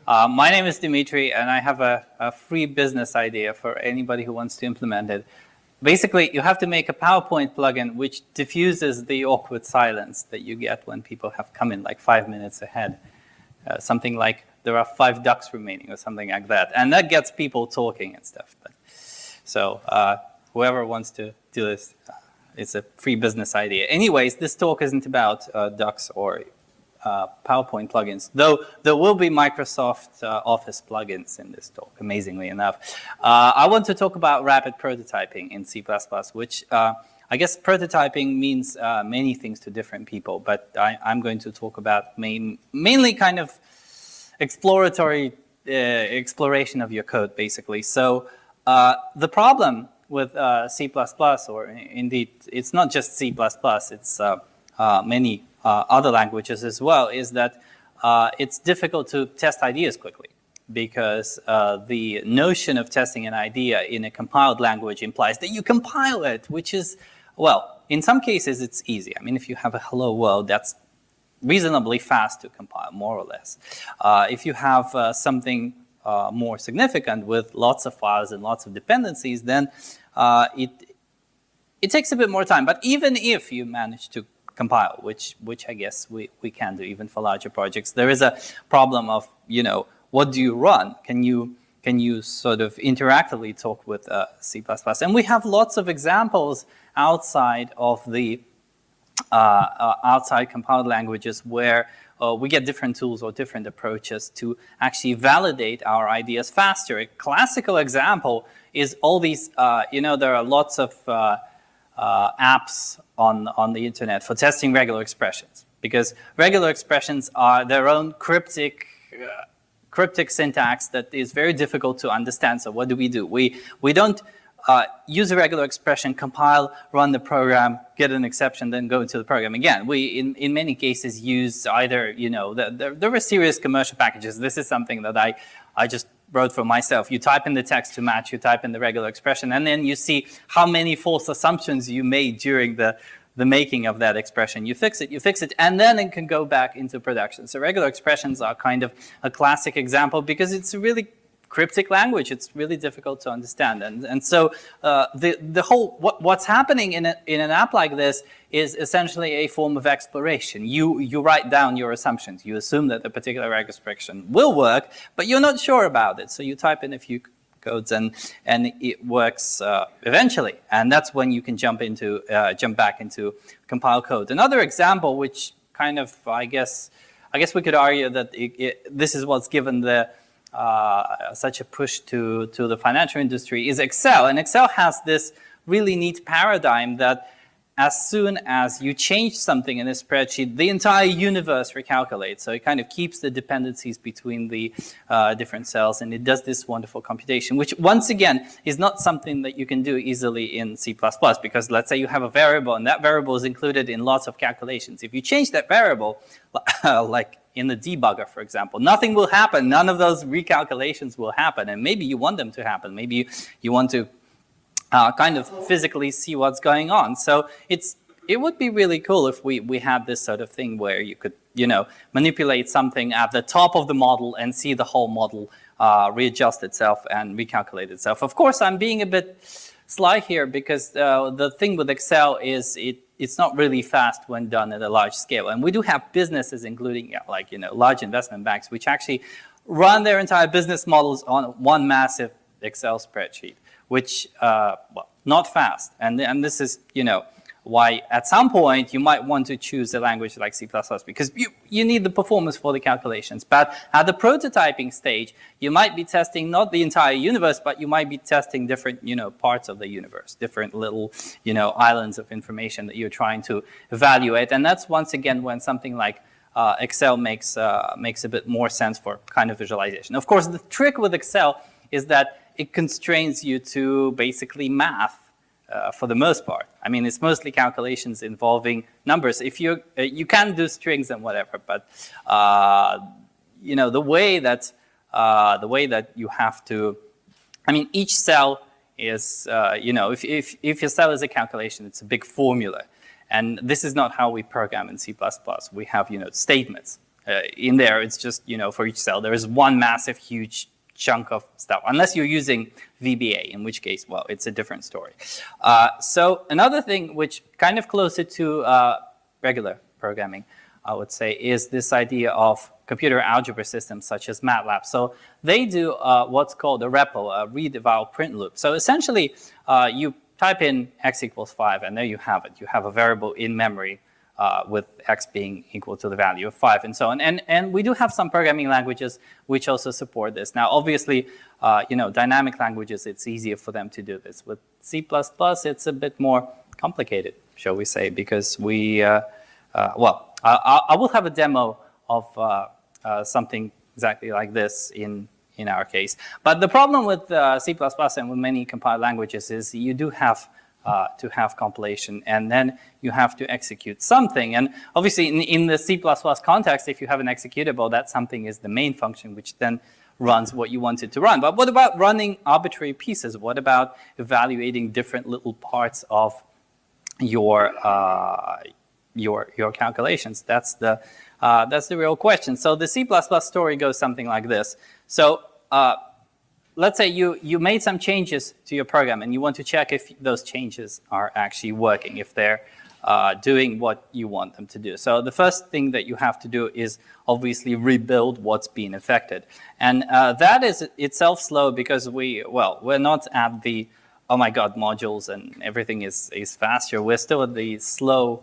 My name is Dmitri, and I have a free business idea for anybody who wants to implement it. Basically, you have to make a PowerPoint plugin which diffuses the awkward silence that you get when people have come in like 5 minutes ahead. Something like, there are 5 ducks remaining or something like that. And that gets people talking and stuff. So whoever wants to do this, it's a free business idea. Anyways, this talk isn't about ducks or PowerPoint plugins, though there will be Microsoft Office plugins in this talk, amazingly enough. I want to talk about rapid prototyping in C++, which I guess prototyping means many things to different people, but I'm going to talk about mainly kind of exploratory exploration of your code, basically. So the problem with C++, or indeed, it's not just C++, it's many other languages as well, is that it's difficult to test ideas quickly, because the notion of testing an idea in a compiled language implies that you compile it, which is, well, in some cases it's easy. I mean, if you have a hello world, that's reasonably fast to compile, more or less. If you have something more significant with lots of files and lots of dependencies, then it takes a bit more time. But even if you manage to compile, which I guess we can do even for larger projects, there is a problem of, what do you run? Can you sort of interactively talk with C++? And we have lots of examples outside of the outside compiled languages where we get different tools or different approaches to actually validate our ideas faster. A classical example is all these, there are lots of apps on the internet for testing regular expressions, because regular expressions are their own cryptic syntax that is very difficult to understand. So what do? We don't use a regular expression, compile, run the program, get an exception, then go into the program again. We, in many cases, use either, there are serious commercial packages. This is something that I just wrote for myself. You type in the text to match, you type in the regular expression, and then you see how many false assumptions you made during the making of that expression. You fix it, and then it can go back into production. So regular expressions are kind of a classic example because it's a really cryptic language. It's really difficult to understand. And so the whole, what's happening in an app like this is essentially a form of exploration. You write down your assumptions. You assume that a particular regular expression will work, but you're not sure about it. So you type in a few codes and it works eventually. And that's when you can jump back into compile code. Another example, which kind of, I guess we could argue that this is what's given such a push to the financial industry, is Excel. And Excel has this really neat paradigm that as soon as you change something in a spreadsheet, the entire universe recalculates. So it kind of keeps the dependencies between the different cells, and it does this wonderful computation, which once again is not something that you can do easily in C++, because let's say you have a variable, and that variable is included in lots of calculations. If you change that variable, like in the debugger, for example, nothing will happen. None of those recalculations will happen, and maybe you want them to happen. Maybe you want to kind of physically see what's going on. So it would be really cool if we had this sort of thing where you could, manipulate something at the top of the model and see the whole model readjust itself and recalculate itself. Of course, I'm being a bit sly here because the thing with Excel is it's not really fast when done at a large scale. And we do have businesses, including large investment banks, which actually run their entire business models on one massive Excel spreadsheet, which, well, not fast. And this is, why at some point you might want to choose a language like C++, because you need the performance for the calculations. But at the prototyping stage, you might be testing not the entire universe, but you might be testing different, parts of the universe, different little, islands of information that you're trying to evaluate. And that's once again when something like Excel makes a bit more sense for kind of visualization. Of course, the trick with Excel is that it constrains you to basically math for the most part. I mean, it's mostly calculations involving numbers. If you can do strings and whatever, but the way that you have to, I mean, each cell is if your cell is a calculation, it's a big formula, and this is not how we program in C++. We have statements. in there, it's just, for each cell, there is one massive, huge chunk of stuff, unless you're using VBA, in which case, well, it's a different story. So another thing which kind of closer to regular programming, I would say, is this idea of computer algebra systems such as MATLAB. So they do what's called a REPL, a read, eval, print loop. So essentially, you type in x equals 5, and there you have it. You have a variable in memory with x being equal to the value of 5, and so on. And we do have some programming languages which also support this. Now, obviously, dynamic languages, it's easier for them to do this. With C++, it's a bit more complicated, shall we say, because we, well, I will have a demo of something exactly like this in our case. But the problem with C++ and with many compiled languages is you do have to have compilation, and then you have to execute something. And obviously, in the C++ context, if you have an executable, that something is the main function, which then runs what you want it to run. But what about running arbitrary pieces? What about evaluating different little parts of your calculations? That's the real question. So the C++ story goes something like this. So let's say you made some changes to your program, and you want to check if those changes are actually working, if they're doing what you want them to do. So the first thing that you have to do is obviously rebuild what's being affected. And that is itself slow because we're not at the, oh my God, modules and everything is faster. We're still at the slow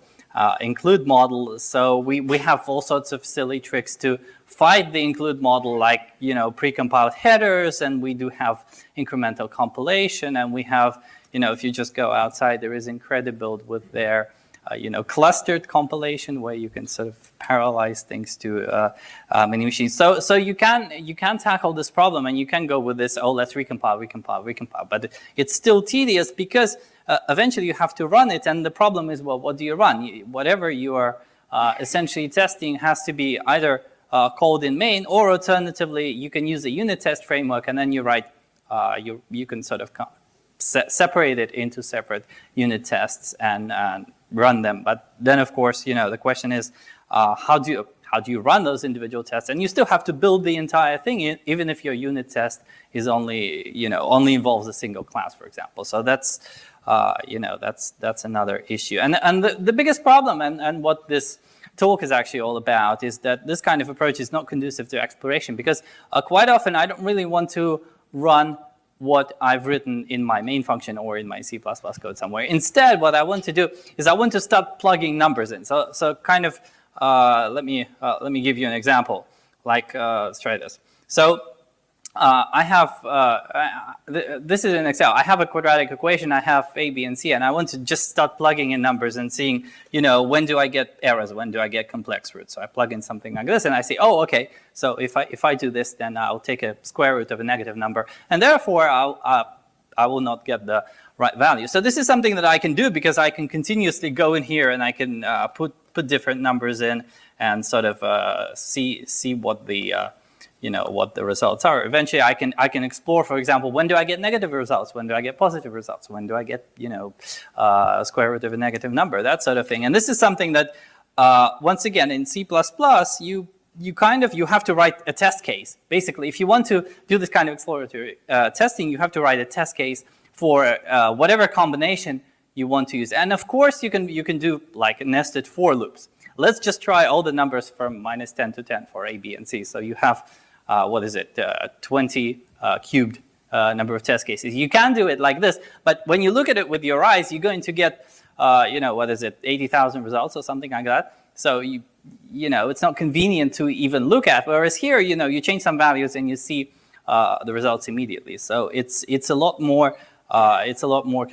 include model. So we have all sorts of silly tricks to fight the include model, like, precompiled headers, and we do have incremental compilation, and we have, if you just go outside, there is Incredibuild with their clustered compilation, where you can sort of parallelize things to many machines. So you can tackle this problem, and you can go with this, oh, let's recompile. But it's still tedious because eventually you have to run it, and the problem is, well, what do you run? Whatever you are essentially testing has to be either called in main, or alternatively, you can use a unit test framework, and then you write, you can sort of separate it into separate unit tests and run them. But then, of course, the question is, how do you run those individual tests? And you still have to build the entire thing, even if your unit test is only involves a single class, for example. So that's that's another issue. And the biggest problem, and what this talk is actually all about, is that this kind of approach is not conducive to exploration, because quite often I don't really want to run what I've written in my main function or in my C++ code somewhere. Instead, what I want to do is I want to start plugging numbers in. So kind of, let me give you an example. Like, let's try this. So I have, this is in Excel. I have a quadratic equation. I have A, B, and C, and I want to just start plugging in numbers and seeing, when do I get errors? When do I get complex roots? So I plug in something like this, and I say, oh, okay. So if I do this, then I'll take a square root of a negative number, and therefore I will not get the right value. So this is something that I can do because I can continuously go in here and I can put different numbers in and sort of see what the what the results are. Eventually, I can explore, for example, when do I get negative results? When do I get positive results? When do I get, a square root of a negative number? That sort of thing. And this is something that, once again, in C++, you have to write a test case. Basically, if you want to do this kind of exploratory testing, you have to write a test case for whatever combination you want to use. And of course, you can do like nested for loops. Let's just try all the numbers from -10 to 10 for A, B, and C. So you have 20 cubed number of test cases. You can do it like this, but when you look at it with your eyes, you're going to get, 80,000 results or something like that. So it's not convenient to even look at. Whereas here, you change some values and you see the results immediately. So it's a lot more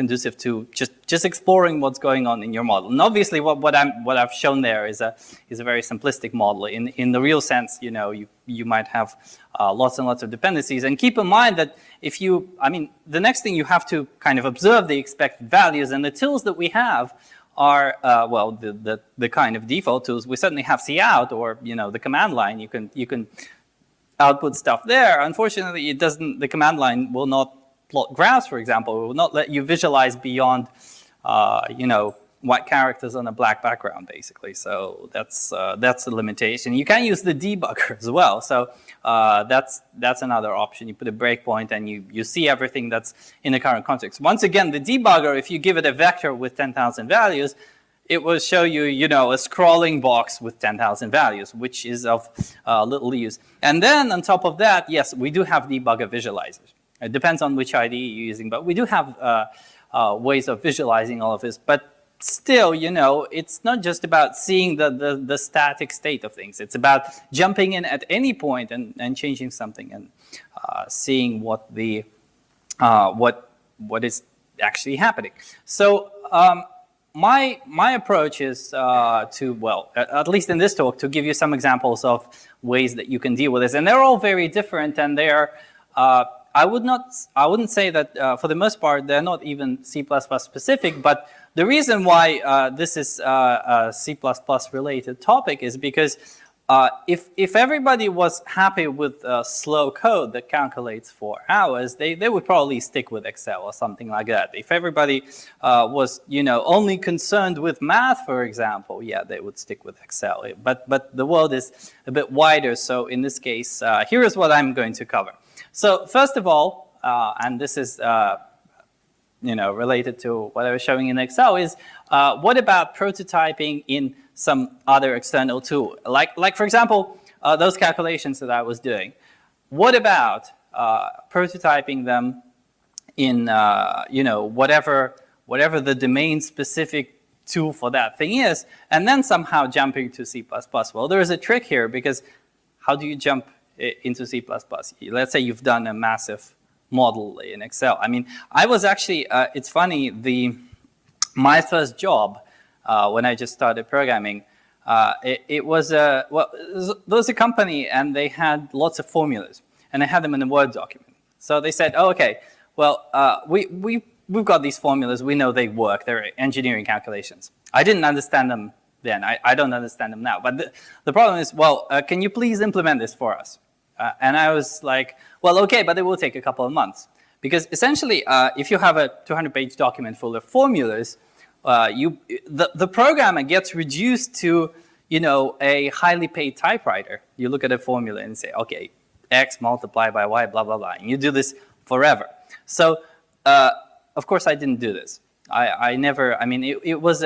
conducive to just exploring what's going on in your model. And obviously, what I've shown there is a very simplistic model. In the real sense, you might have lots and lots of dependencies. And keep in mind that the next thing you have to kind of observe the expected values, and the tools that we have are the kind of default tools. We certainly have cout, or the command line. You can output stuff there. Unfortunately, the command line will not plot graphs, for example. It will not let you visualize beyond, white characters on a black background, basically. So that's a limitation. You can use the debugger as well. So that's another option. You put a breakpoint and you see everything that's in the current context. Once again, the debugger, if you give it a vector with 10,000 values, it will show you, a scrolling box with 10,000 values, which is of little use. And then on top of that, yes, we do have debugger visualizers. It depends on which IDE you're using, but we do have ways of visualizing all of this. But still, it's not just about seeing the static state of things. It's about jumping in at any point and changing something and seeing what is actually happening. So my approach is at least in this talk, to give you some examples of ways that you can deal with this, and they're all very different, and they're I wouldn't say that for the most part they're not even C++ specific, but the reason why this is a C++ related topic is because if everybody was happy with slow code that calculates for hours, they would probably stick with Excel or something like that. If everybody was only concerned with math, for example, yeah, they would stick with Excel. But the world is a bit wider, so in this case, here is what I'm going to cover. So first of all, and this is related to what I was showing in Excel, is what about prototyping in some other external tool? Like for example, those calculations that I was doing. What about prototyping them in whatever the domain-specific tool for that thing is, and then somehow jumping to C++? Well, there is a trick here, because how do you jump into C++? Let's say you've done a massive model in Excel. I mean, I was actually, it's funny, my first job when I just started programming, there was a company and they had lots of formulas and they had them in a Word document. So they said, oh, okay, well, we've got these formulas, we know they work, they're engineering calculations. I didn't understand them then, I don't understand them now. But the problem is, well, can you please implement this for us? And I was like, well, okay, but it will take a couple of months. Because essentially, if you have a 200-page document full of formulas, the programmer gets reduced to, a highly paid typewriter. You look at a formula and say, okay, X multiplied by Y, blah, blah, blah. And you do this forever. So, of course, I didn't do this. It was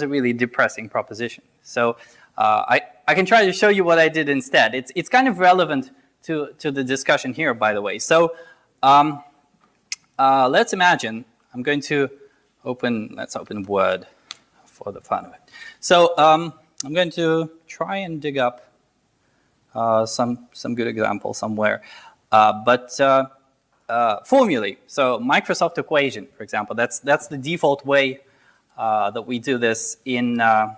a really depressing proposition. So I can try to show you what I did instead. It's kind of relevant to the discussion here, by the way. So let's imagine I'm going to let's open Word for the fun of it. So I'm going to try and dig up some good example somewhere. Formulae. So Microsoft equation, for example, that's the default way that we do this in the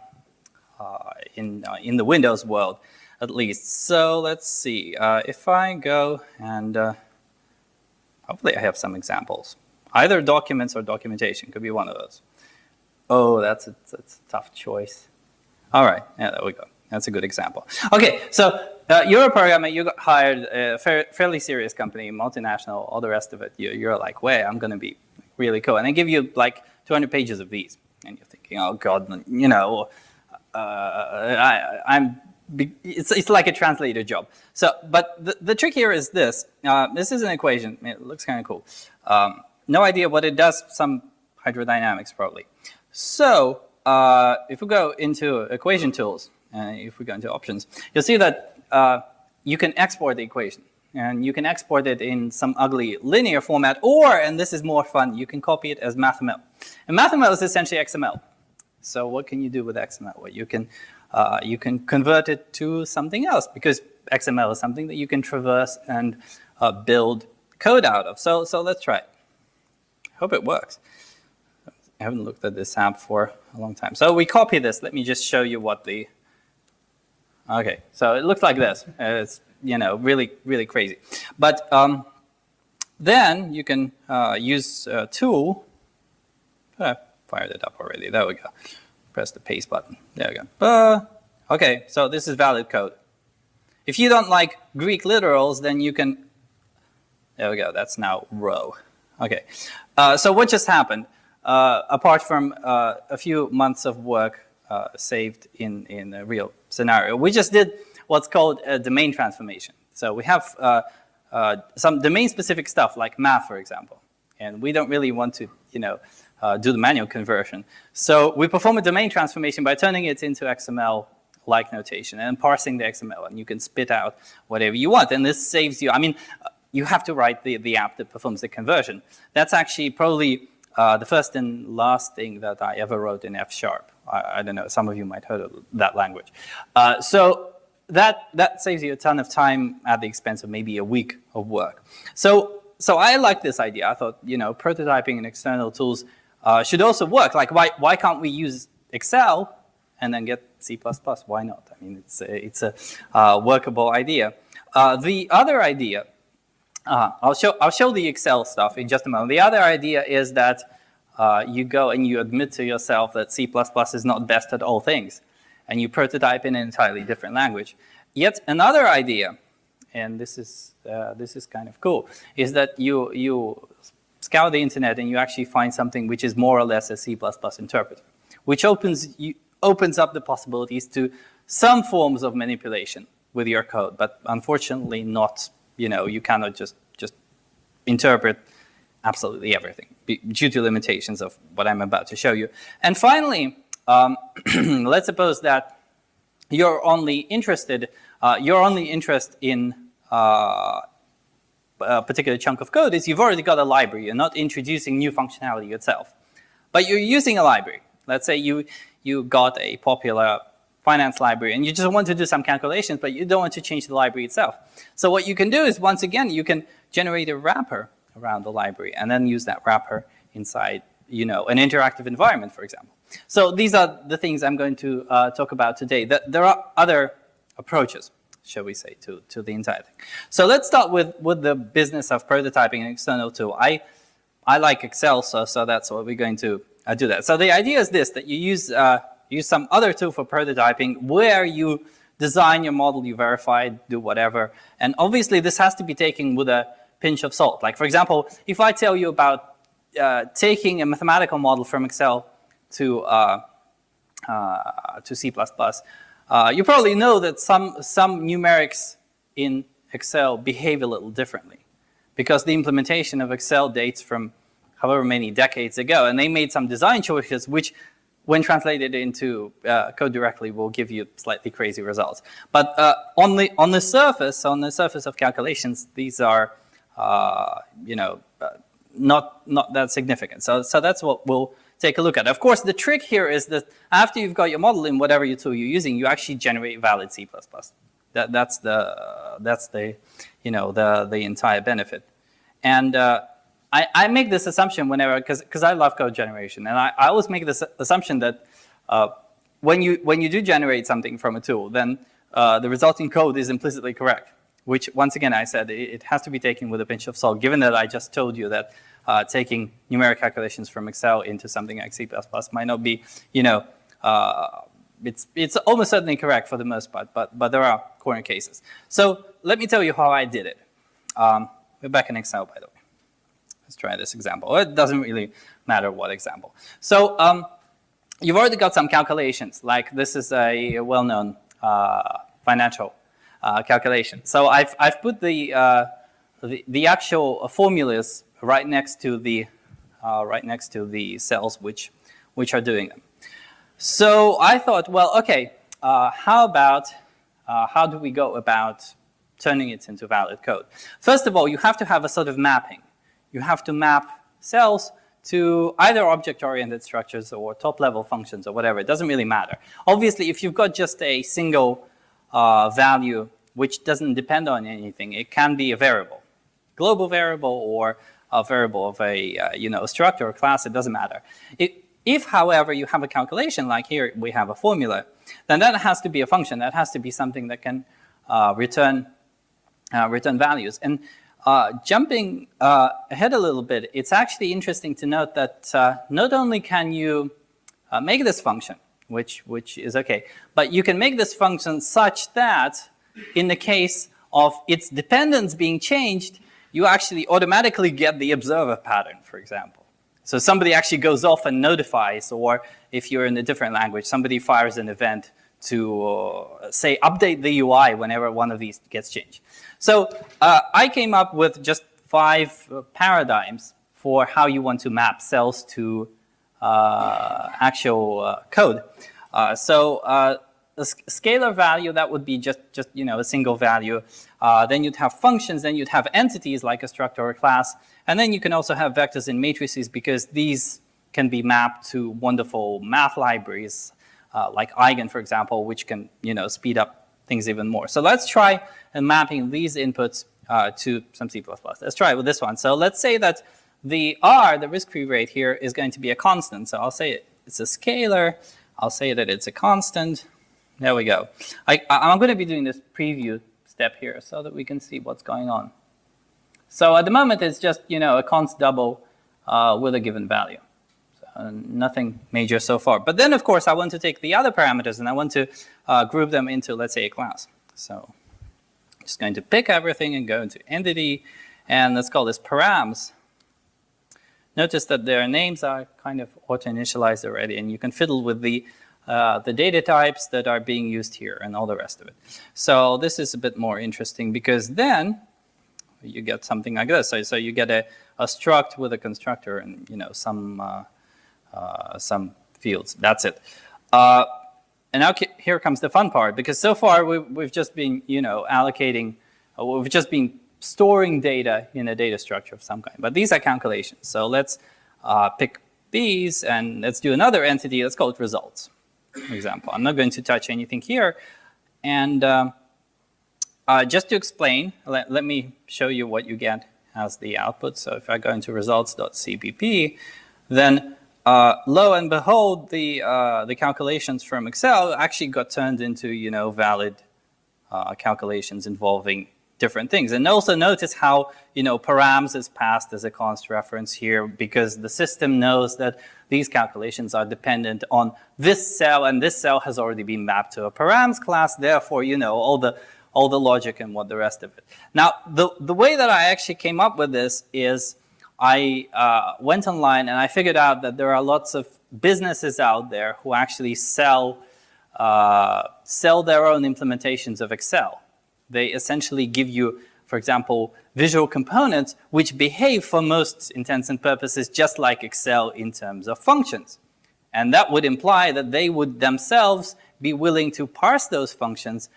Windows world, at least. So let's see. If I go and hopefully I have some examples. Either documents or documentation could be one of those. Oh, that's a tough choice. All right, yeah, there we go. That's a good example. Okay, so you're a programmer, you got hired, a fairly serious company, multinational, all the rest of it. You're like, wait, I'm going to be really cool. And they give you like 200 pages of these. And you're thinking, oh, God, it's like a translator job. So, but the trick here is this. This is an equation. It looks kind of cool. No idea what it does, some hydrodynamics probably. So if we go into equation tools, if we go into options, you'll see that you can export the equation. And you can export it in some ugly linear format, or, and this is more fun, you can copy it as MathML. And MathML is essentially XML. So what can you do with XML? Well, you can convert it to something else, because XML is something that you can traverse and build code out of. So let's try it. I hope it works. I haven't looked at this app for a long time. So we copy this. Let me just show you what the... Okay, so it looks like this. It's, really, really crazy. But then you can use a tool. I fired it up already. There we go. Press the paste button. There we go. Okay, so this is valid code. If you don't like Greek literals, then you can... There we go. That's now row. Okay. So what just happened? apart from a few months of work saved in a real scenario. We just did what's called a domain transformation. So we have some domain-specific stuff like math, for example, and we don't really want to, do the manual conversion. So we perform a domain transformation by turning it into XML-like notation and parsing the XML, and you can spit out whatever you want. And this saves you, you have to write the app that performs the conversion. That's actually probably the first and last thing that I ever wrote in F#. I don't know, some of you might have heard of that language. So that saves you a ton of time at the expense of maybe a week of work. So I like this idea. I thought, prototyping and external tools should also work. Like, why can't we use Excel and then get C++? Why not? It's a workable idea. The other idea, I'll show the Excel stuff in just a moment. The other idea is that you go and you admit to yourself that C++ is not best at all things, and you prototype in an entirely different language. Yet another idea, and this is kind of cool, is that you scour the internet and you actually find something which is more or less a C++ interpreter, which opens up the possibilities to some forms of manipulation with your code, but unfortunately not, you cannot just interpret absolutely everything due to limitations of what I'm about to show you. And finally, let's suppose that your only interest in a particular chunk of code is you've already got a library. You're not introducing new functionality yourself, but you're using a library. Let's say you got a popular finance library and you just want to do some calculations, but you don't want to change the library itself. So what you can do is, once again, you can generate a wrapper around the library and then use that wrapper inside, an interactive environment, for example. So these are the things I'm going to talk about today. There are other approaches, shall we say, to the entire thing. So let's start with the business of prototyping an external tool. I like Excel, so that's what we're going to do that. So the idea is this, that you use some other tool for prototyping where you design your model, you verify, do whatever. And obviously this has to be taken with a pinch of salt. Like, for example, if I tell you about taking a mathematical model from Excel to C++, you probably know that some numerics in Excel behave a little differently because the implementation of Excel dates from however many decades ago, and they made some design choices which, when translated into code directly, will give you slightly crazy results. But on the surface of calculations, these are not that significant. So that's what we'll take a look at. Of course, the trick here is that after you've got your model in whatever your tool you're using, you actually generate valid C++. That's the entire benefit. And I make this assumption whenever, because I love code generation, and I always make this assumption that when you do generate something from a tool, then the resulting code is implicitly correct. Which, once again, I said it has to be taken with a pinch of salt, given that I just told you that taking numeric calculations from Excel into something like C++ might not be, it's almost certainly correct for the most part, but there are corner cases. So let me tell you how I did it. We're back in Excel, by the way. Let's try this example. It doesn't really matter what example. So you've already got some calculations, like this is a well-known financial calculation. So I've put the actual formulas right next to the cells which are doing them. So I thought, well, okay, how do we go about turning it into valid code? First of all, you have to have a sort of mapping. You have to map cells to either object-oriented structures or top-level functions or whatever. It doesn't really matter. Obviously, if you've got just a single value which doesn't depend on anything, it can be a variable, global variable or a variable of a structure or class. It doesn't matter. If, however, you have a calculation, like here we have a formula, then that has to be a function. That has to be something that can return values. And jumping ahead a little bit, it's actually interesting to note that not only can you make this function, which is okay, but you can make this function such that in the case of its dependence being changed, you actually automatically get the observer pattern, for example. So somebody actually goes off and notifies, or if you're in a different language, somebody fires an event to say update the UI whenever one of these gets changed. So I came up with just 5 paradigms for how you want to map cells to actual code. So a scalar value, that would be just a single value. Then you'd have functions, then you'd have entities like a struct or a class, and then you can also have vectors and matrices, because these can be mapped to wonderful math libraries like Eigen, for example, which can speed up things even more. So let's try mapping these inputs to some C++. Let's try it with this one. So let's say that the R, the risk-free rate here, is going to be a constant. So I'll say it's a scalar. I'll say that it's a constant. There we go. I'm going to be doing this preview step here so that we can see what's going on. So at the moment, it's just a const double with a given value. So nothing major so far. But then, of course, I want to take the other parameters and I want to group them into, let's say, a class. So I'm just going to pick everything and go into entity, and let's call this params. Notice that their names are kind of auto-initialized already, and you can fiddle with the data types that are being used here and all the rest of it. So this is a bit more interesting, because then you get something like this. So you get a struct with a constructor and some fields. That's it. And now here comes the fun part, because so far we've just been allocating, we've just been storing data in a data structure of some kind. But these are calculations. So let's pick these and let's do another entity. Let's call it results, for example. I'm not going to touch anything here. And just to explain, let me show you what you get as the output. So if I go into results.cpp, then lo and behold, the calculations from Excel actually got turned into valid calculations involving different things. And also notice how params is passed as a const reference here, because the system knows that these calculations are dependent on this cell, and this cell has already been mapped to a params class. Therefore, all the logic and what the rest of it. Now, the way that I actually came up with this is I went online and I figured out that there are lots of businesses out there who actually sell their own implementations of Excel. They essentially give you, for example, visual components which behave for most intents and purposes just like Excel in terms of functions. And that would imply that they would themselves be willing to parse those functions,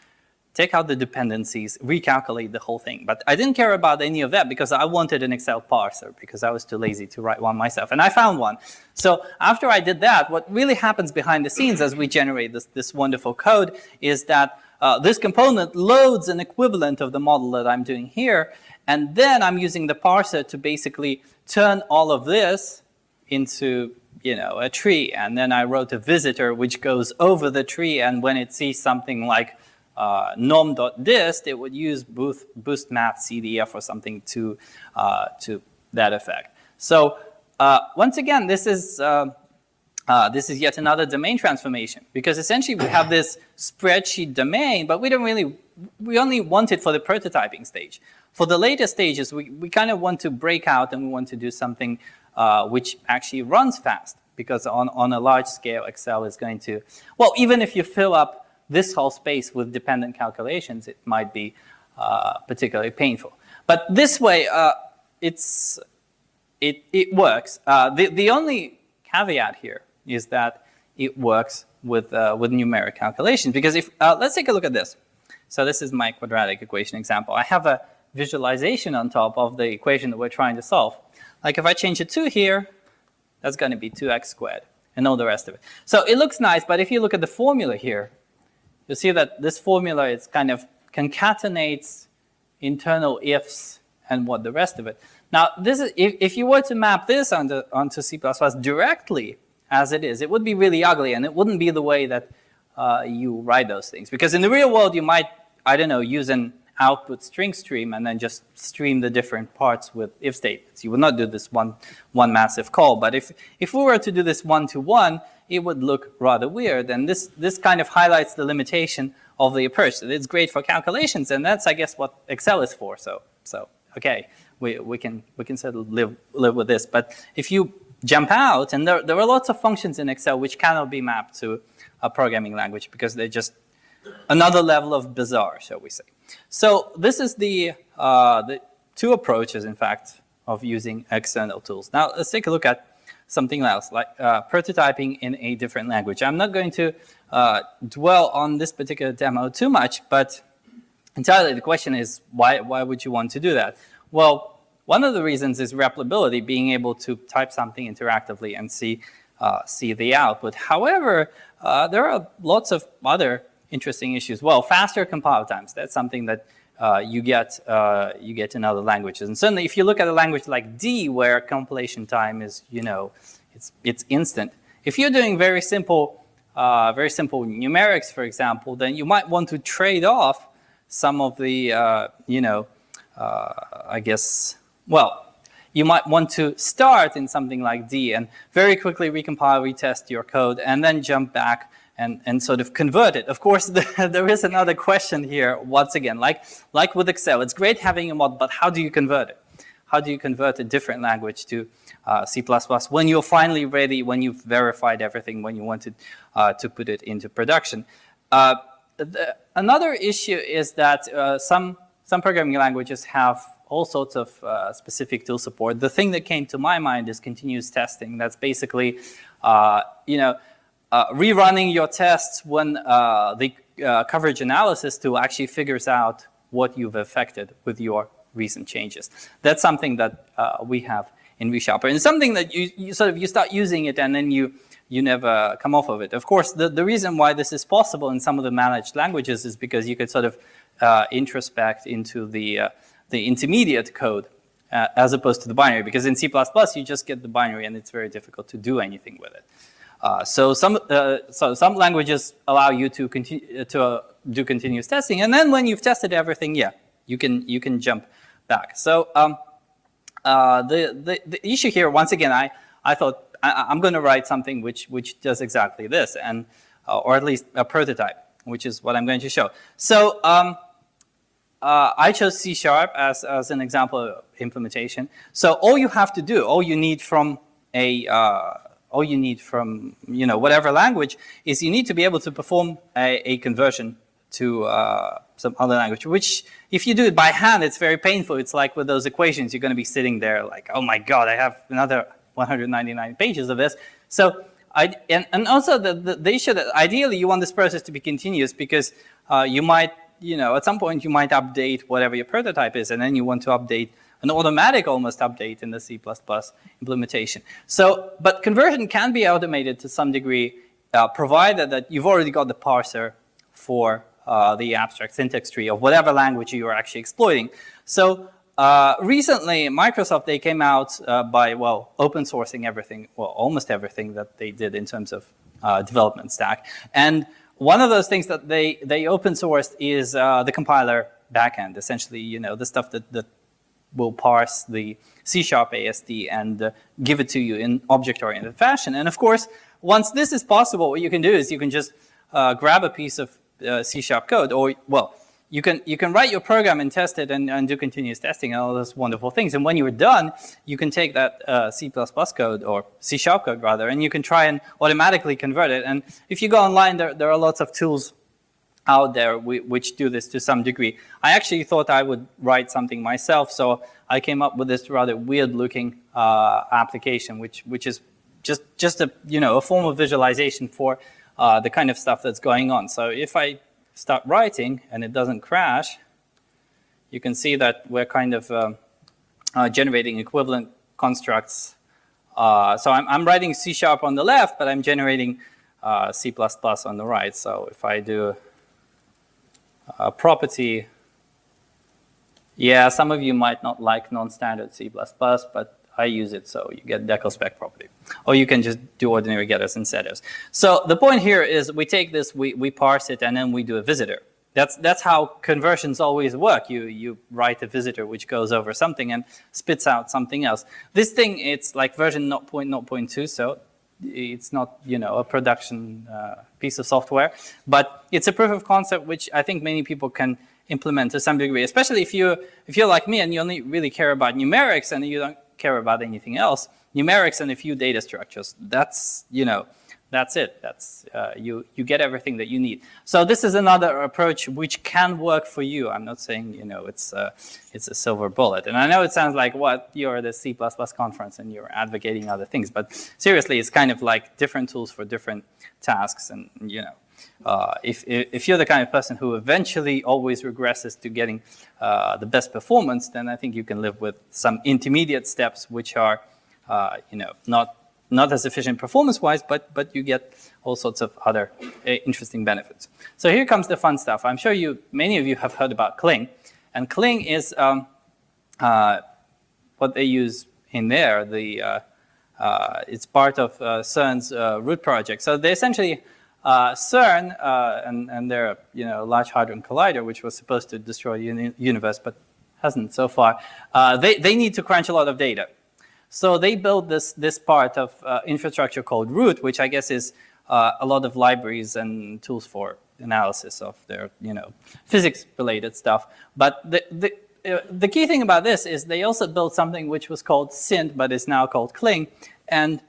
take out the dependencies, recalculate the whole thing. But I didn't care about any of that because I wanted an Excel parser, because I was too lazy to write one myself. And I found one. So after I did that, what really happens behind the scenes as we generate this wonderful code is that this component loads an equivalent of the model that I'm doing here. And then I'm using the parser to basically turn all of this into a tree. And then I wrote a visitor which goes over the tree. And when it sees something like nom.dist, it would use boost math CDF or something to that effect. So once again, this is yet another domain transformation, because essentially we have this spreadsheet domain, but we only want it for the prototyping stage. For the later stages, we kind of want to break out and we want to do something which actually runs fast, because on a large scale, Excel is going to, well, even if you fill up this whole space with dependent calculations, it might be particularly painful. But this way, it works. The only caveat here is that it works with numeric calculations. Because if let's take a look at this. So this is my quadratic equation example. I have a visualization on top of the equation that we're trying to solve. Like if I change a 2 here, that's going to be 2x squared and all the rest of it. So it looks nice, but if you look at the formula here, you'll see that this formula is kind of concatenates internal ifs and what the rest of it. Now, this is if you were to map this onto C++ directly as it is, it would be really ugly, and it wouldn't be the way that you write those things. Because in the real world, you might, I don't know, use an output string stream and then just stream the different parts with if statements. You would not do this one massive call. But if we were to do this one-to-one, it would look rather weird. And this kind of highlights the limitation of the approach. It's great for calculations, and that's, I guess, what Excel is for. So okay, we can sort of live with this. But if you jump out. And there are lots of functions in Excel which cannot be mapped to a programming language because they're just another level of bizarre, shall we say. So this is the two approaches, in fact, of using external tools. Now let's take a look at something else, like prototyping in a different language. I'm not going to dwell on this particular demo too much, but entirely the question is, why would you want to do that? Well, one of the reasons is replicability, being able to type something interactively and see the output. However, there are lots of other interesting issues. Well, faster compile times. That's something that you get in other languages. And certainly, if you look at a language like D, where compilation time is, it's instant. If you're doing very simple numerics, for example, then you might want to trade off some of the, I guess, well, you might want to start in something like D and very quickly recompile, retest your code, and then jump back and sort of convert it. Of course, there is another question here, once again, like with Excel. It's great having a model, but how do you convert it? How do you convert a different language to C++ when you're finally ready, when you've verified everything, when you wanted to put it into production? Another issue is that some programming languages have all sorts of specific tool support. The thing that came to my mind is continuous testing. That's basically, rerunning your tests when the coverage analysis tool actually figures out what you've affected with your recent changes. That's something that we have in ReSharper. And it's something that you start using it and then you never come off of it. Of course, the reason why this is possible in some of the managed languages is because you could sort of introspect into the intermediate code as opposed to the binary. Because in C++, you just get the binary and it's very difficult to do anything with it. So some languages allow you to do continuous testing, and then when you've tested everything, yeah, you can jump back. So the issue here, once again, I thought I'm going to write something which does exactly this, and or at least a prototype, which is what I'm going to show. So I chose C# as an example of implementation. So all you have to do, all you need from whatever language is you need to be able to perform a conversion to some other language, which if you do it by hand, it's very painful. It's like with those equations, you're going to be sitting there like, oh my God, I have another 199 pages of this. So and also the issue that ideally you want this process to be continuous because you might, at some point you might update whatever your prototype is, and then you want to update an automatic almost update in the C++ implementation. So, but conversion can be automated to some degree, provided that you've already got the parser for the abstract syntax tree of whatever language you are actually exploiting. So recently, Microsoft, they came out by, well, open sourcing everything, well, almost everything that they did in terms of development stack. And one of those things that they open sourced is the compiler backend, essentially, the stuff that will parse the C# ASD and give it to you in object-oriented fashion. And of course, once this is possible, what you can do is you can just grab a piece of C# code, or, well, you can write your program and test it and do continuous testing and all those wonderful things. And when you're done, you can take that C++ code, or C# code rather, and you can try and automatically convert it. And if you go online, there are lots of tools out there which do this to some degree. I actually thought I would write something myself, so I came up with this rather weird-looking application, which is just a form of visualization for the kind of stuff that's going on. So if I start writing and it doesn't crash, you can see that we're kind of generating equivalent constructs. So I'm writing C# on the left, but I'm generating C++ on the right. So if I do property, yeah, some of you might not like non-standard C++, but I use it, so you get decal spec property. Or you can just do ordinary getters and setters. So the point here is we take this, we parse it, and then we do a visitor. That's how conversions always work. You write a visitor which goes over something and spits out something else. This thing, it's like version 0.0.2, so it's not, a production piece of software, but it's a proof of concept which I think many people can implement to some degree, especially if you're like me and you only really care about numerics and you don't care about anything else. numerics and a few data structures. That's, you know, that's it. That's you get everything that you need. So this is another approach which can work for you. I'm not saying, you know, it's a silver bullet. And I know it sounds like, what, you're at the C++ conference and you're advocating other things, but seriously, it's kind of like different tools for different tasks. And, you know, if you're the kind of person who eventually always regresses to getting the best performance, then I think you can live with some intermediate steps which are, you know, not as efficient performance-wise, but you get all sorts of other interesting benefits. So here comes the fun stuff. I'm sure many of you have heard about Cling, and Cling is what they use in there. It's part of CERN's root project. So they essentially CERN and their Large Hadron Collider, which was supposed to destroy the universe but hasn't so far. They need to crunch a lot of data. So they built this part of infrastructure called root, which I guess is a lot of libraries and tools for analysis of their physics-related stuff. But the key thing about this is they also built something which was called Sint, but is now called Cling, and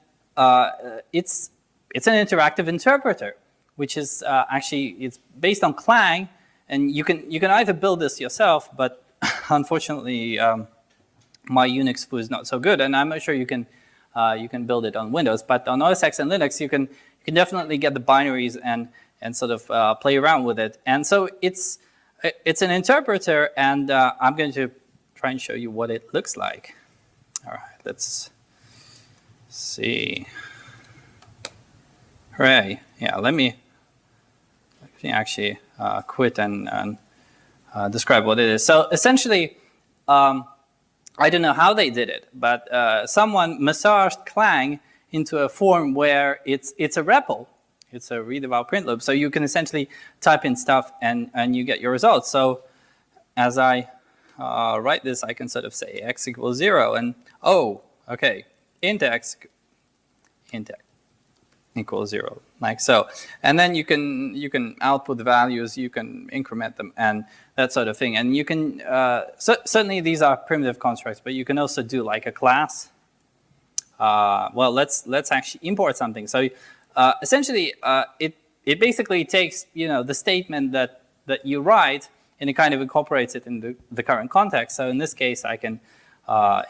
it's an interactive interpreter, which is actually it's based on Clang, and you can either build this yourself, but unfortunately. My Unix foo is not so good, and I'm not sure you can build it on Windows. But on OS X and Linux, you can definitely get the binaries and sort of play around with it. And so it's an interpreter, and I'm going to try and show you what it looks like. All right, let's see. Hooray! Yeah, let me actually quit and describe what it is. So essentially. I don't know how they did it, but someone massaged Clang into a form where it's a REPL. It's a read about print loop. So you can essentially type in stuff and you get your results. So as I write this, I can sort of say x equals 0 and oh, okay, int x equals 0, like so. And then you can output the values, you can increment them, and that sort of thing. And you can certainly these are primitive constructs, but you can also do like a class. Well, let's actually import something. So essentially, it basically takes the statement that you write and it kind of incorporates it in the current context. So in this case, I can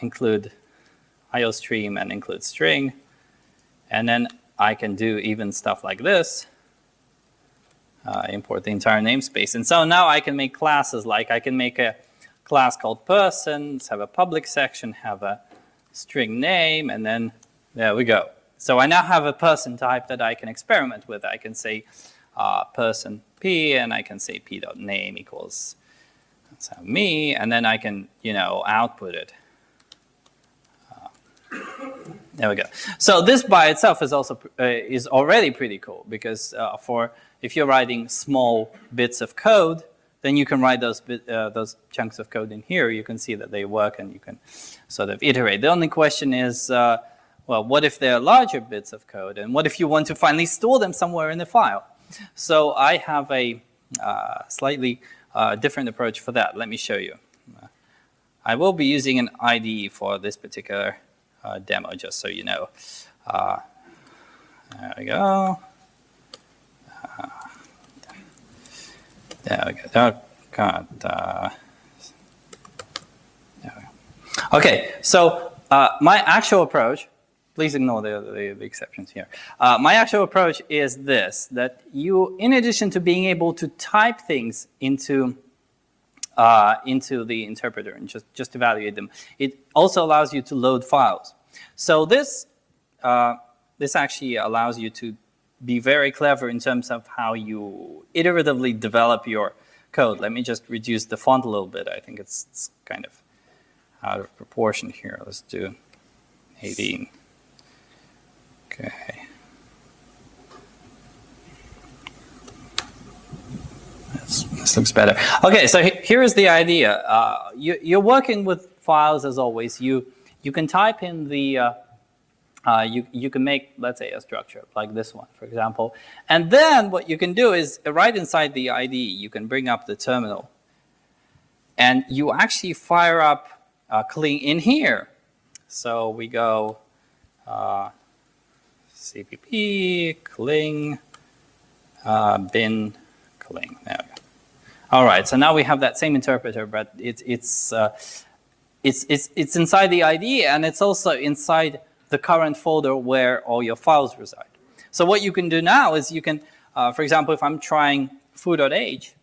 include IOStream and include string, and then I can do even stuff like this, import the entire namespace. And so now I can make classes, like I can make a class called person, have a public section, have a string name, and then there we go. So I now have a person type that I can experiment with. I can say person p, and I can say p.name equals me, and then I can output it. There we go. So this by itself is also is already pretty cool, because if you're writing small bits of code, then you can write those chunks of code in here. You can see that they work, and you can sort of iterate. The only question is, well, what if they're larger bits of code, and what if you want to finally store them somewhere in the file? So I have a slightly different approach for that. Let me show you. I will be using an IDE for this particular demo, just so you know. There we go. There we go. There we go. Okay, so my actual approach, please ignore the exceptions here. My actual approach is this, that you, in addition to being able to type things into the interpreter and just evaluate them, it also allows you to load files. So this actually allows you to be very clever in terms of how you iteratively develop your code. Let me just reduce the font a little bit. I think it's kind of out of proportion here. Let's do 18. Okay. This looks better. Okay, so here is the idea. You're working with files as always. You can type in the, you can make, let's say, a structure like this one, for example. And then what you can do is, right inside the IDE, you can bring up the terminal. And you actually fire up Cling in here. So we go cpp cling bin cling. There we go. All right, so now we have that same interpreter, but it's inside the IDE, and it's also inside the current folder where all your files reside. So what you can do now is you can, for example, if I'm trying foo.h,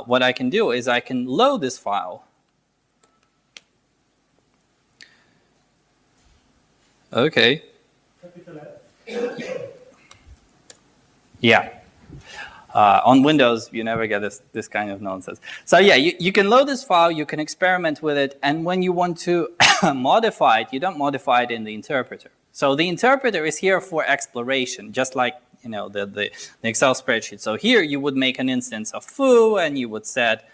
what I can do is I can load this file. Okay. Yeah. On Windows, you never get this kind of nonsense. So yeah, you can load this file, you can experiment with it, and when you want to modify it, you don't modify it in the interpreter. So the interpreter is here for exploration, just like the Excel spreadsheet. So here you would make an instance of foo, and you would set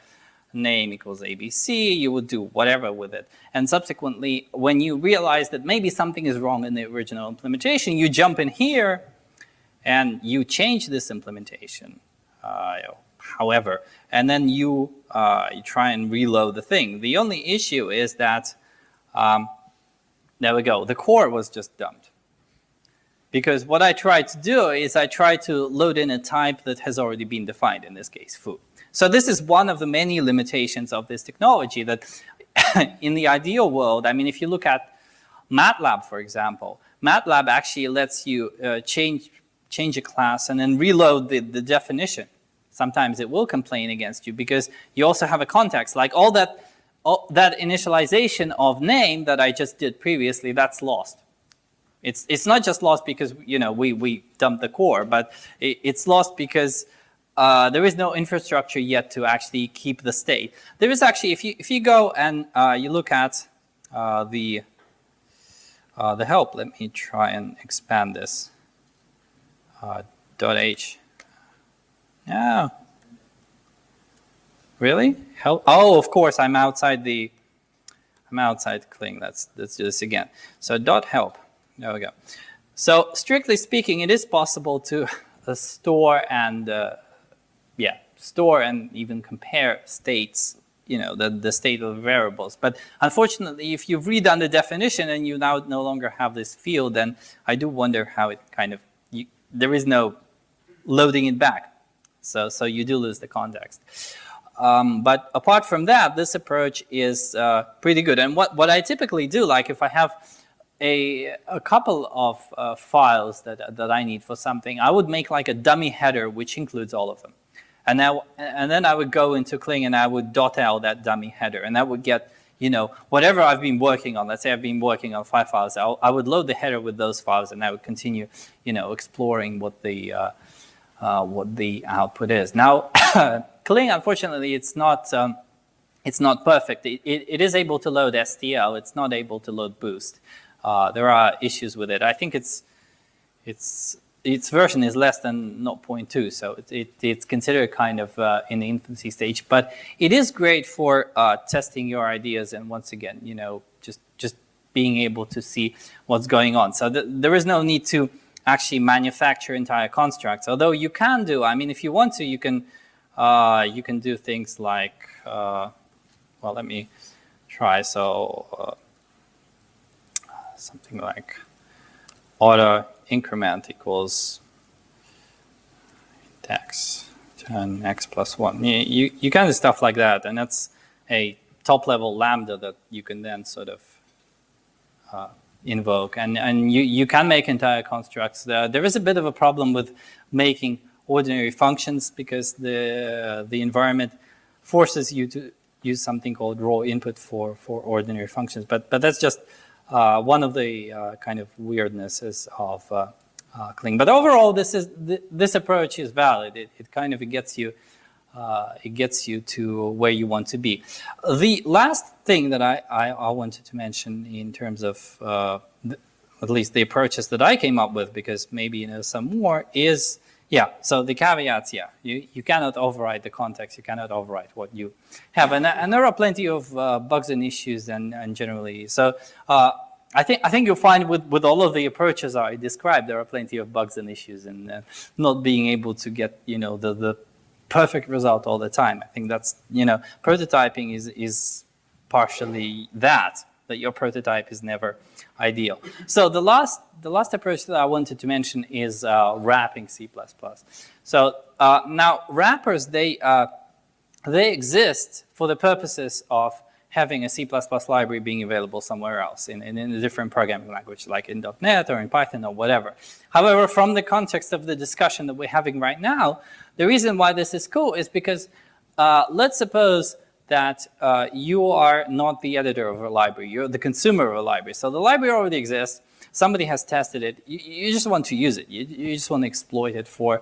name equals ABC, you would do whatever with it. And subsequently, when you realize that maybe something is wrong in the original implementation, you jump in here and you change this implementation, however, and then you try and reload the thing. The only issue is that, there we go, the core was just dumped. Because what I tried to do is I tried to load in a type that has already been defined, in this case, foo. So this is one of the many limitations of this technology that in the ideal world, I mean, if you look at MATLAB, for example, MATLAB actually lets you change a class and then reload the definition. Sometimes it will complain against you because you also have a context. Like all that initialization of name that I just did previously, that's lost. It's not just lost because we dumped the core, but it's lost because there is no infrastructure yet to actually keep the state. There is actually, if you go and you look at the help, let me try and expand this. .h. Yeah. Really? Help? Oh, of course, I'm outside cling. Let's do this again. So .help. There we go. So strictly speaking, it is possible to store and even compare states, the state of variables. But unfortunately, if you've redone the definition and you now no longer have this field, then I do wonder how it kind of, there is no loading it back. So you do lose the context. But apart from that, this approach is pretty good. And what I typically do, like if I have a couple of files that I need for something, I would make like a dummy header which includes all of them. And then I would go into Cling and I would .l that dummy header, and that would get whatever I've been working on. Let's say I've been working on 5 files. I would load the header with those files, and I would continue exploring what the output is. Now, Cling, unfortunately, it's not perfect. It is able to load STL. It's not able to load Boost. There are issues with it. I think its version is less than 0.2, so it's considered kind of in the infancy stage. But it is great for testing your ideas, and once again, just being able to see what's going on. So there is no need to actually manufacture entire constructs. Although you can do, I mean, if you want to, you can do things like, well, let me try. So something like order increment equals index 10x plus 1. You can do stuff like that, and that's a top-level lambda that you can then sort of invoke, and you can make entire constructs. There is a bit of a problem with making ordinary functions because the environment forces you to use something called raw input for ordinary functions, but that's just one of the kind of weirdnesses of Cling. But overall, this approach is valid. It kind of gets you to where you want to be. The last thing that I wanted to mention in terms of at least the approaches that I came up with, because maybe some more, is so the caveats. You cannot override the context. You cannot override what you have, and there are plenty of bugs and issues, and generally so. I think you'll find with all of the approaches I described, there are plenty of bugs and issues, and not being able to get the perfect result all the time. I think that's prototyping is partially that. that your prototype is never ideal. So the last approach that I wanted to mention is wrapping C++. So now wrappers, they exist for the purposes of having a C++ library being available somewhere else in a different programming language, like in .NET or in Python or whatever. However, from the context of the discussion that we're having right now, the reason why this is cool is because let's suppose that you are not the editor of a library, you're the consumer of a library. So the library already exists, somebody has tested it, you just want to use it, you just want to exploit it for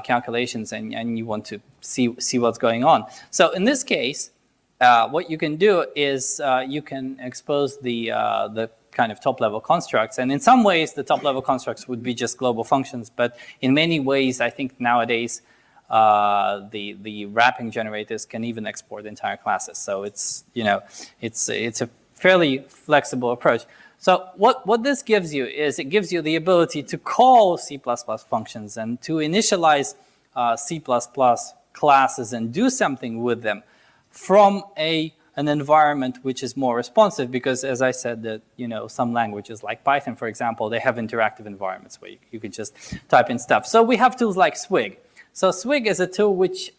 calculations, and you want to see what's going on. So in this case, what you can do is you can expose the kind of top-level constructs. And in some ways, the top-level constructs would be just global functions. But in many ways, I think nowadays, the wrapping generators can even export entire classes. So it's, you know, it's a fairly flexible approach. So what this gives you is it gives you the ability to call C++ functions and to initialize C++ classes and do something with them from an environment which is more responsive, because as I said, that, you know, some languages like Python, for example, they have interactive environments where you can just type in stuff. So we have tools like Swig. So Swig is a tool which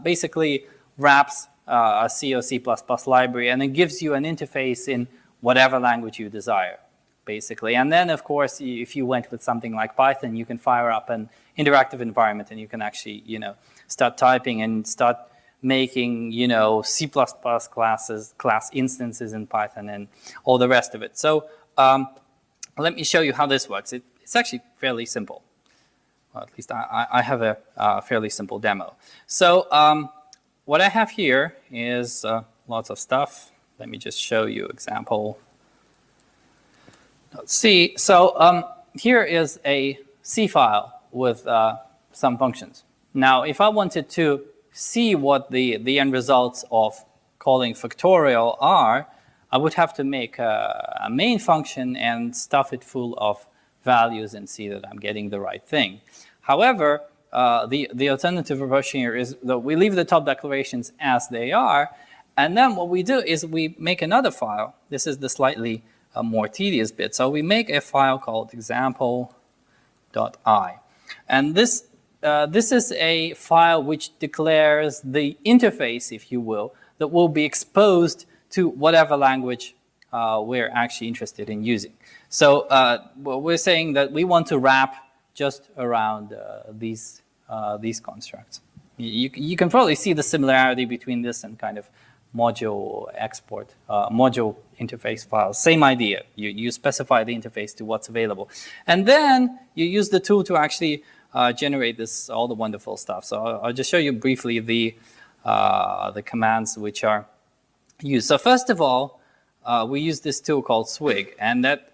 basically wraps a C or C++ library, and it gives you an interface in whatever language you desire, basically. And then, of course, if you went with something like Python, you can fire up an interactive environment, and you can actually, you know, start typing and start making, you know, C++ class instances in Python and all the rest of it. So let me show you how this works. It's actually fairly simple. Well, at least I have a fairly simple demo. So what I have here is lots of stuff. Let me just show you example. Let's see. So here is a C file with some functions. Now, if I wanted to see what the end results of calling factorial are, I would have to make a main function and stuff it full of values and see that I'm getting the right thing. However, the alternative approach here is that we leave the top declarations as they are, and then what we do is we make another file. This is the slightly more tedious bit. So we make a file called example.i, and this is a file which declares the interface, if you will, that will be exposed to whatever language we're actually interested in using. So we're saying that we want to wrap just around these constructs. You can probably see the similarity between this and kind of module export, module interface files. Same idea. You specify the interface to what's available. And then you use the tool to actually generate all the wonderful stuff. So I'll just show you briefly the commands which are used. So first of all, we use this tool called Swig, and that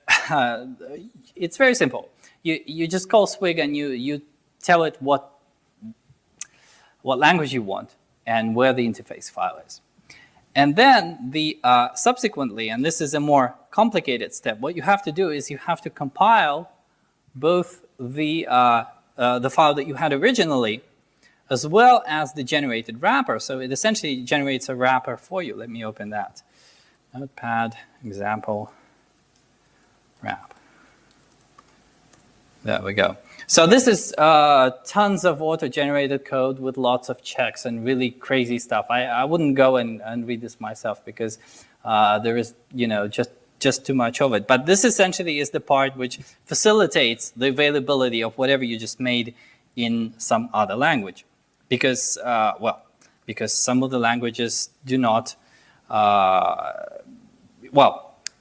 it's very simple. You just call Swig and you tell it what language you want and where the interface file is. And then subsequently, and this is a more complicated step, what you have to do is you have to compile both the file that you had originally, as well as the generated wrapper. So it essentially generates a wrapper for you. Let me open that. Notepad, example, wrap. There we go. So this is tons of auto-generated code with lots of checks and really crazy stuff. I wouldn't go and read this myself because there is, you know, just too much of it. But this essentially is the part which facilitates the availability of whatever you just made in some other language. Because, because some of the languages do not,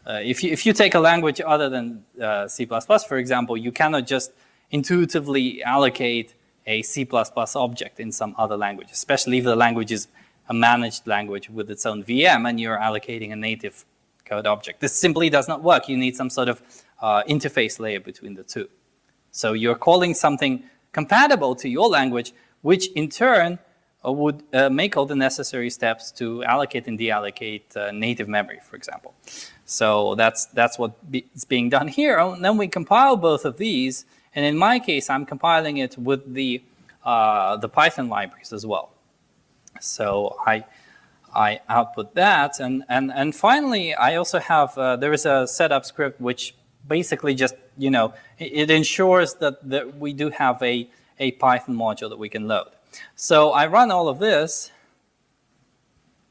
if you take a language other than C++, for example, you cannot just intuitively allocate a C++ object in some other language, especially if the language is a managed language with its own VM and you're allocating a native code object. This simply does not work. You need some sort of interface layer between the two. So you're calling something compatible to your language, which in turn would make all the necessary steps to allocate and deallocate native memory, for example. So that's what is being done here. And then we compile both of these, and in my case, I'm compiling it with the Python libraries as well. So I output that. And finally, I also have, there is a setup script which basically just, it ensures that we do have a Python module that we can load. So I run all of this,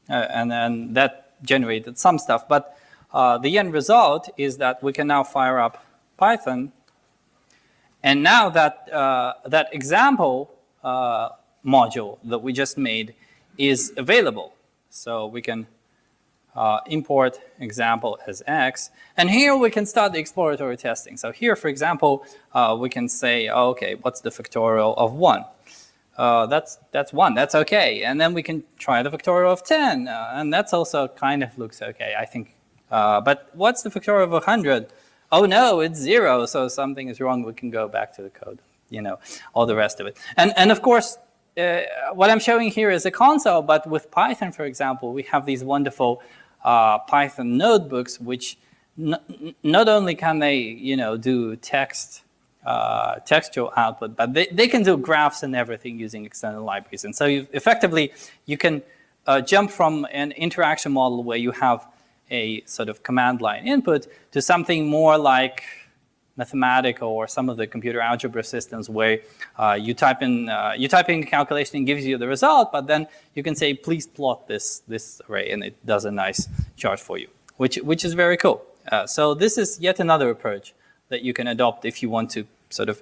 and then that generated some stuff. But the end result is that we can now fire up Python. And now that, that example module that we just made is available. So we can import example as X. And here we can start the exploratory testing. So here, for example, we can say, okay, what's the factorial of 1? That's 1. That's okay. And then we can try the factorial of 10. And that's also kind of looks okay, I think. But what's the factorial of 100? Oh, no, it's 0. So something is wrong. We can go back to the code, all the rest of it. And of course, what I'm showing here is a console, but with Python, for example, we have these wonderful Python notebooks, which not only can they, do textual output, but they can do graphs and everything using external libraries. And so effectively, you can jump from an interaction model where you have a sort of command line input to something more like mathematical or some of the computer algebra systems where you type in a calculation and gives you the result, but then you can say, please plot this array, and it does a nice chart for you, which is very cool. So this is yet another approach that you can adopt if you want to sort of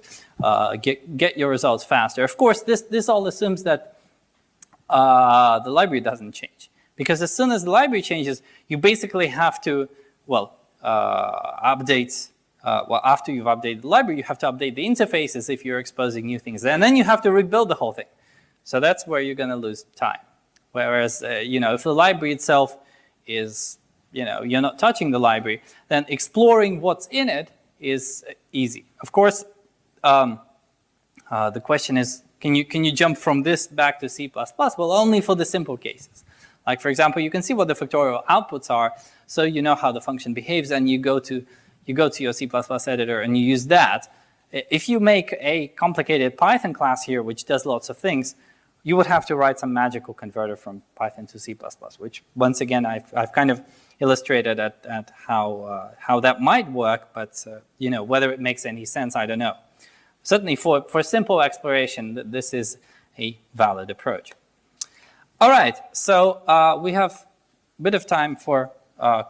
get your results faster. Of course, this all assumes that the library doesn't change, because as soon as the library changes, you basically have to, update. After you've updated the library, you have to update the interfaces if you're exposing new things. And then you have to rebuild the whole thing. So that's where you're going to lose time. Whereas, if the library itself is, you're not touching the library, then exploring what's in it is easy. Of course, the question is, can you jump from this back to C++? Well, only for the simple cases. Like, for example, you can see what the factorial outputs are, so you know how the function behaves, and you go to your C++ editor and you use that. If you make a complicated Python class here, which does lots of things, you would have to write some magical converter from Python to C++, which, once again, I've kind of illustrated at how that might work, but whether it makes any sense, I don't know. Certainly, for simple exploration, this is a valid approach. All right, so we have a bit of time for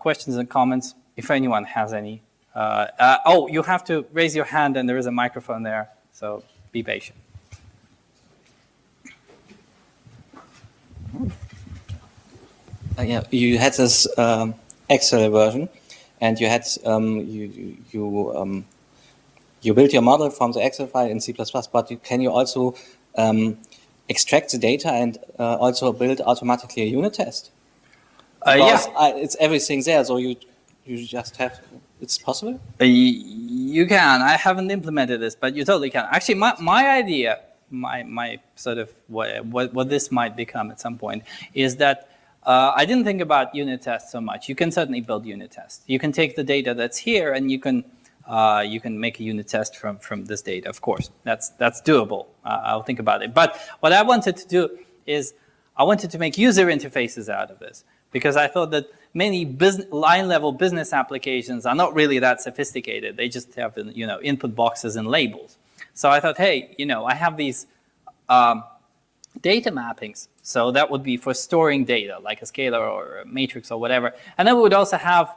questions and comments, if anyone has any. You have to raise your hand, and there is a microphone there, so be patient. Yeah, you had this Excel version, and you had you built your model from the Excel file in C++, but can you also extract the data and also build automatically a unit test? Because it's everything there, so you just have. It's possible? You can. I haven't implemented this, but you totally can. Actually, my idea, my sort of what this might become at some point is that I didn't think about unit tests so much. You can certainly build unit tests. You can take the data that's here, and you can make a unit test from this data. Of course, that's doable. I'll think about it. But what I wanted to do is I wanted to make user interfaces out of this, because I thought that many line-level business applications are not really that sophisticated. They just have input boxes and labels. So I thought, hey, I have these data mappings. So that would be for storing data, like a scalar or a matrix or whatever. And then we would also have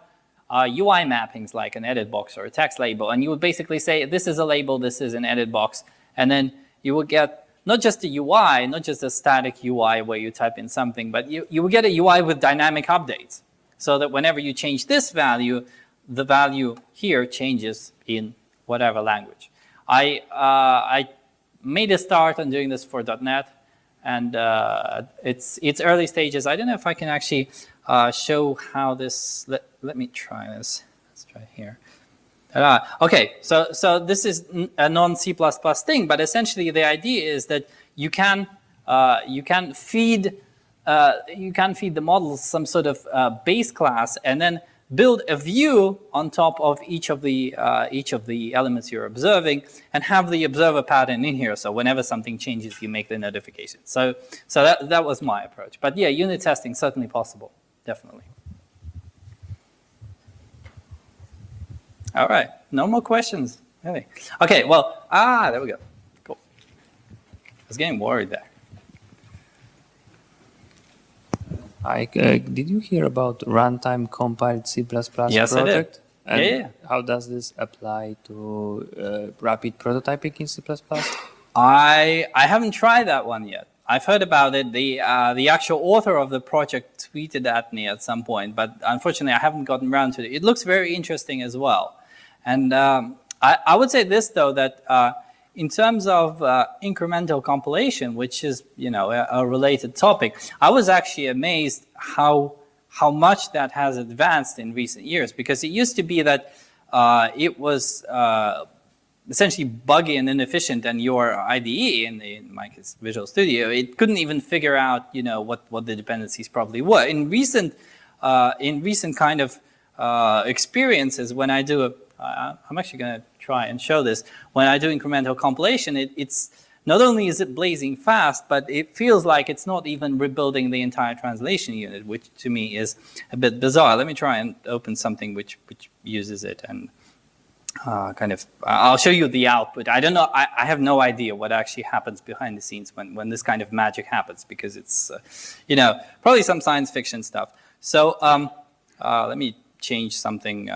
UI mappings, like an edit box or a text label. And you would basically say, this is a label, this is an edit box. And then you would get not just a UI, not just a static UI where you type in something, but you will get a UI with dynamic updates, so that whenever you change this value, the value here changes in whatever language. I made a start on doing this for .NET, and it's early stages. I don't know if I can actually show how this. Let me try this. Let's try here. Okay, so this is a non-C++ thing, but essentially the idea is that you can feed the models some sort of base class, and then build a view on top of each of the elements you're observing, and have the observer pattern in here. So whenever something changes, you make the notification. So that was my approach. But yeah, unit testing certainly possible, definitely. All right, no more questions. Really? Okay. Well, there we go. Cool. I was getting worried there. Did you hear about runtime compiled C++ yes, project? I did. And how does this apply to rapid prototyping in C++? I haven't tried that one yet. I've heard about it. The actual author of the project tweeted at me at some point, but unfortunately I haven't gotten around to it. It looks very interesting as well. And I would say this though, that in terms of incremental compilation, which is a related topic, I was actually amazed how much that has advanced in recent years. Because it used to be that it was essentially buggy and inefficient, and your IDE, in my case Visual Studio, it couldn't even figure out what the dependencies probably were. In recent kind of experiences, when I do I'm actually going to try and show this. When I do incremental compilation, it's not only is it blazing fast, but it feels like it's not even rebuilding the entire translation unit, which to me is a bit bizarre. Let me try and open something which uses it, and I'll show you the output. I don't know. I have no idea what actually happens behind the scenes when this kind of magic happens, because it's probably some science fiction stuff. So let me change something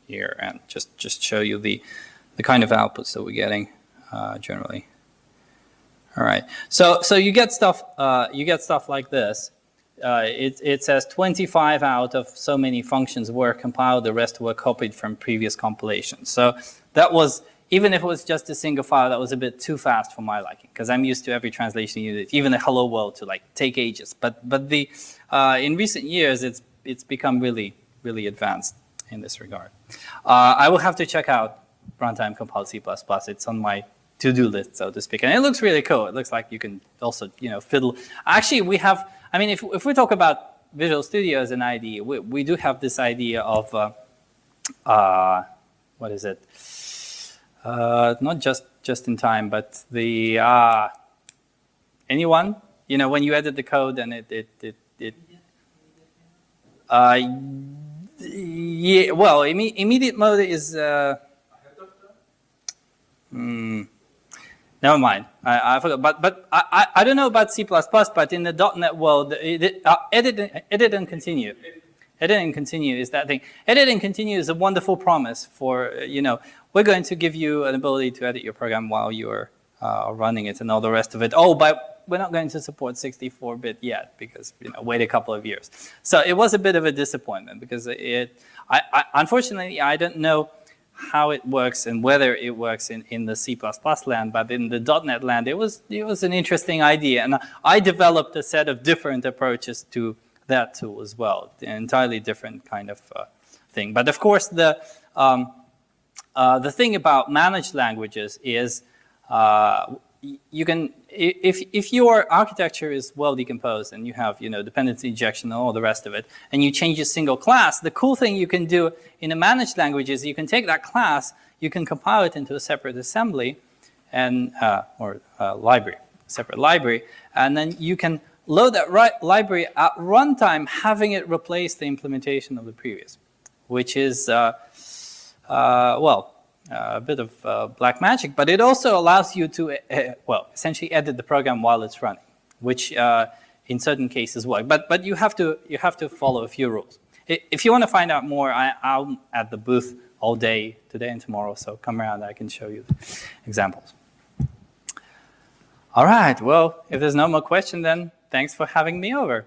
here and just show you the kind of outputs that we're getting generally. All right, so you get stuff like this. It says 25 out of so many functions were compiled, the rest were copied from previous compilations. So that was, even if it was just a single file, that was a bit too fast for my liking, because I'm used to every translation unit, even a hello world, to take ages. But the in recent years it's become really advanced in this regard. I will have to check out runtime compiled C++. It's on my to-do list, so to speak. And it looks really cool. It looks like you can also, fiddle. Actually, we have, I mean, if we talk about Visual Studio as an IDE, we do have this idea of, what is it? Not just in time, but the, anyone? When you edit the code and yeah, well, immediate mode is, never mind. I forgot. But I don't know about C++, but in the .NET world, edit and continue. Edit and continue is that thing. Edit and continue is a wonderful promise for, we're going to give you an ability to edit your program while you're running it and all the rest of it. Oh, but we're not going to support 64-bit yet because, wait a couple of years. So it was a bit of a disappointment because unfortunately, I don't know how it works and whether it works in the C++ land, but in the .NET land, it was an interesting idea. And I developed a set of different approaches to that tool as well, an entirely different kind of thing. But of course, the thing about managed languages is you can, if your architecture is well decomposed and you have, dependency injection and all the rest of it, and you change a single class, the cool thing you can do in a managed language is you can take that class, you can compile it into a separate assembly and or library, separate library, and then you can load that library at runtime, having it replace the implementation of the previous, which is a bit of black magic, but it also allows you to, essentially edit the program while it's running, which in certain cases work. But you have to follow a few rules. If you want to find out more, I'm at the booth all day today and tomorrow, so come around. I can show you examples. All right. Well, if there's no more question, then thanks for having me over.